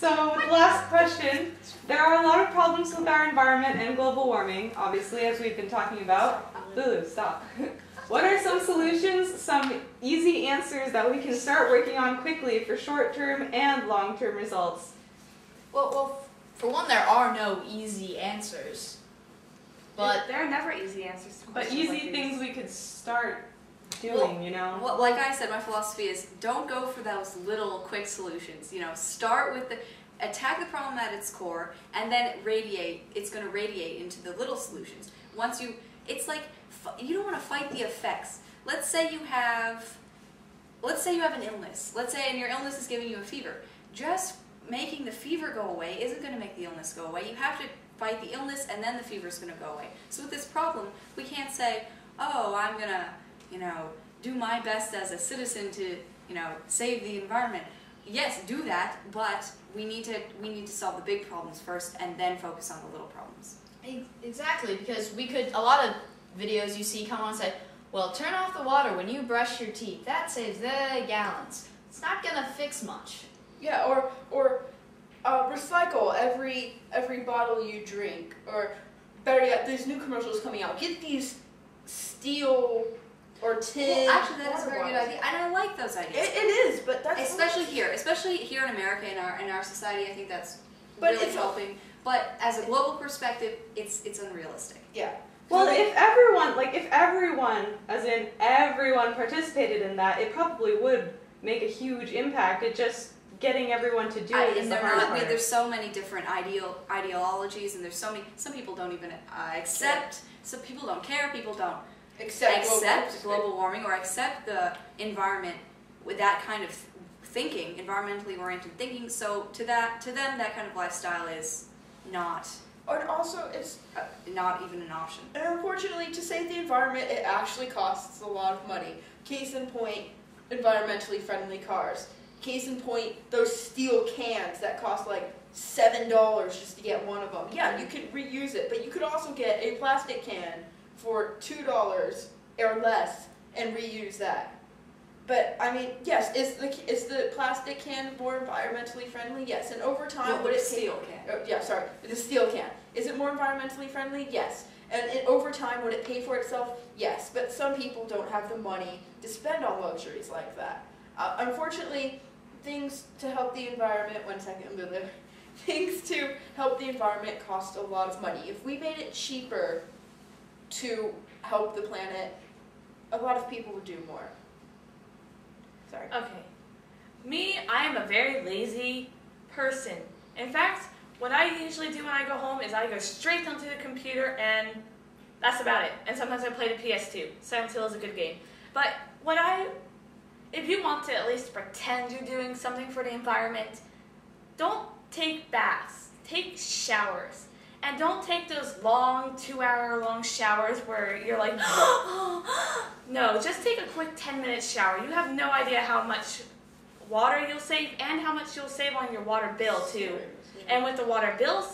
So, the last question. There are a lot of problems with our environment and global warming, obviously, as we've been talking about. Lulu, stop. What are some solutions, some easy answers that we can start working on quickly for short-term and long-term results? Well, for one, there are no easy answers. But there are never easy answers. But easy things we could start doing, you know? Well, like I said, my philosophy is don't go for those little quick solutions. You know, start with attack the problem at its core, and then it's going to radiate into the little solutions. It's like, you don't want to fight the effects. Let's say you have an illness. And your illness is giving you a fever. Just making the fever go away isn't going to make the illness go away. You have to fight the illness, and then the fever is going to go away. So with this problem, we can't say, oh, I'm going to, do my best as a citizen to, save the environment. Yes, do that, but we need to solve the big problems first, and then focus on the little problems. Exactly, because a lot of videos you see come on and say, well, turn off the water when you brush your teeth. That saves the gallons. It's not going to fix much. Yeah, or recycle every bottle you drink, or better yet, there's new commercials coming out. Get these steel or tin. Well, actually, that is a very good idea, and I like those ideas. It is, but that's especially here in America, in our society. I think that's really helping. But as a global perspective, it's unrealistic. Yeah. Well, if everyone, as in everyone, participated in that, it probably would make a huge impact. It just getting everyone to do it is the hard part. There's so many different ideologies, and there's so many. Some people don't even accept. Some people don't care. People don't accept global warming or accept the environment with that kind of thinking, environmentally oriented thinking. So to them, that kind of lifestyle is not. And also, it's not even an option. And unfortunately, to save the environment, it actually costs a lot of money. Case in point, environmentally friendly cars. Case in point, those steel cans that cost like $7 just to get one of them. Yeah, you could reuse it, but you could also get a plastic can for $2 or less and reuse that. But I mean, yes, is the plastic can more environmentally friendly? Yes, and over time, would it steel can? Oh, yeah, sorry, the steel can. Is it more environmentally friendly? Yes. And over time, would it pay for itself? Yes. But some people don't have the money to spend on luxuries like that. Unfortunately, things to help the environment. Things to help the environment cost a lot of money. If we made it cheaper to help the planet, a lot of people would do more. Sorry. Okay. Me, I am a very lazy person. In fact, what I usually do when I go home is I go straight onto the computer and that's about it. And sometimes I play the PS2. Silent Hill is a good game. But if you want to at least pretend you're doing something for the environment, don't take baths. Take showers. And don't take those long, 2-hour-long showers where you're like, no, just take a quick 10-minute shower. You have no idea how much water you'll save and how much you'll save on your water bill, too. And with the water bill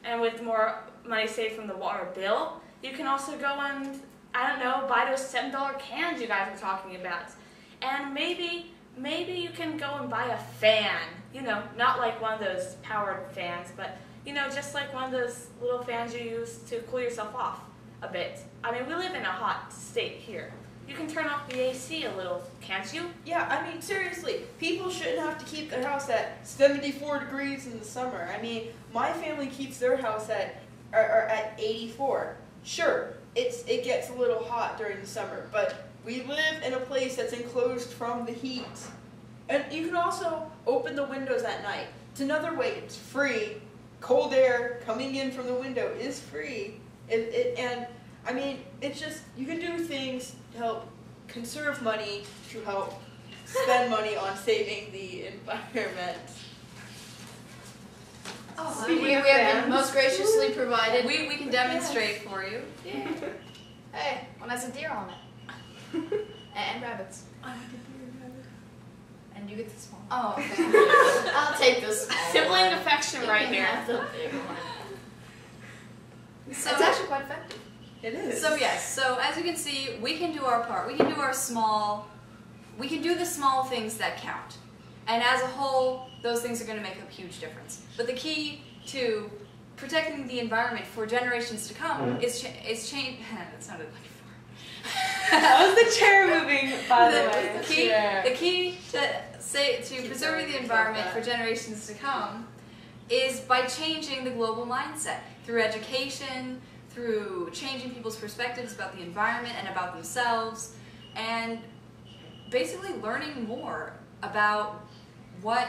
and with more money saved from the water bill, you can also go and, I don't know, buy those $7 cans you guys were talking about. And maybe you can go and buy a fan. Not like one of those powered fans, but just like one of those little fans you use to cool yourself off a bit. I mean, we live in a hot state here. You can turn off the AC a little, can't you? Yeah, I mean, seriously, people shouldn't have to keep their house at 74 degrees in the summer. I mean, my family keeps their house at 84. Sure, it gets a little hot during the summer, but we live in a place that's enclosed from the heat. And you can also open the windows at night. It's another way, it's free. Cold air coming in from the window is free. And I mean, it's just, you can do things to help conserve money, to help spend money on saving the environment. Oh, we have been most graciously provided. We can demonstrate for you. Yeah. Hey, one has a deer on it. And rabbits. I like a deer rabbit. And you get the small. Oh, okay. I'll take the small Sibling one. affection right here. The big one. So, it's actually quite effective. It is. So yes, so as you can see, we can do our part. We can do the small things that count. And as a whole, those things are going to make a huge difference. But the key to protecting the environment for generations to come is change. That sounded like That was the chair moving, by the way. The key to preserving the environment for generations to come is by changing the global mindset through education, through changing people's perspectives about the environment and about themselves, and basically learning more about what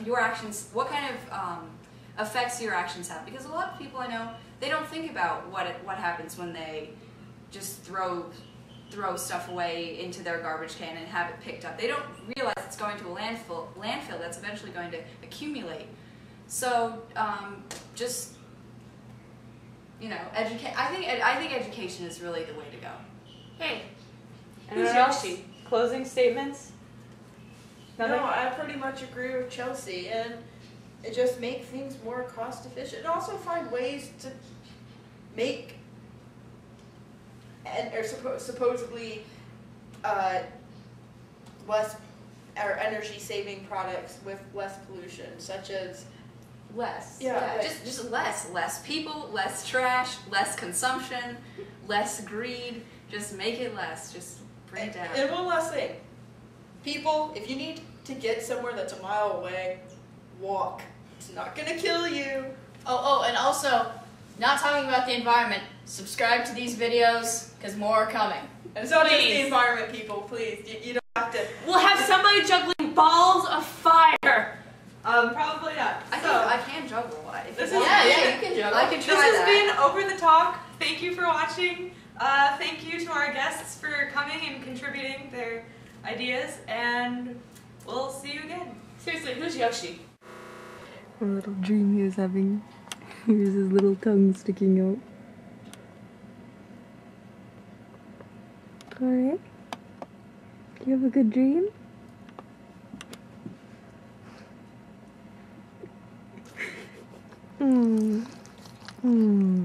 your actions, what kind of effects your actions have. Because a lot of people I know, they don't think about what happens when they just throw stuff away into their garbage can and have it picked up. They don't realize it's going to a landfill that's eventually going to accumulate. So just, you know, educate. I think education is really the way to go. Hey, Anyone else? Closing statements? Nothing? No, I pretty much agree with Chelsea, and it just make things more cost efficient, and also find ways to make supposedly less or energy saving products with less pollution, such as Less. Yeah. Just less. Less people, less trash, less consumption, less greed. Just make it less. Just bring it down. And one last thing. People, if you need to get somewhere that's a mile away, walk. It's not gonna kill you. Oh, and also, not talking about the environment, subscribe to these videos, because more are coming. And it's not just Please. the environment, people, please. You don't have to. we'll have somebody juggling balls of fire. Probably not. I can juggle. This is- You can juggle. I can This try has that. been Over the Talk. Thank you for watching. Thank you to our guests for coming and contributing their ideas, and we'll see you again. Seriously, who's Yoshi? A little dream he was having. Here's his little tongue sticking out. Alright. Do you have a good dream? Hmm. Hmm.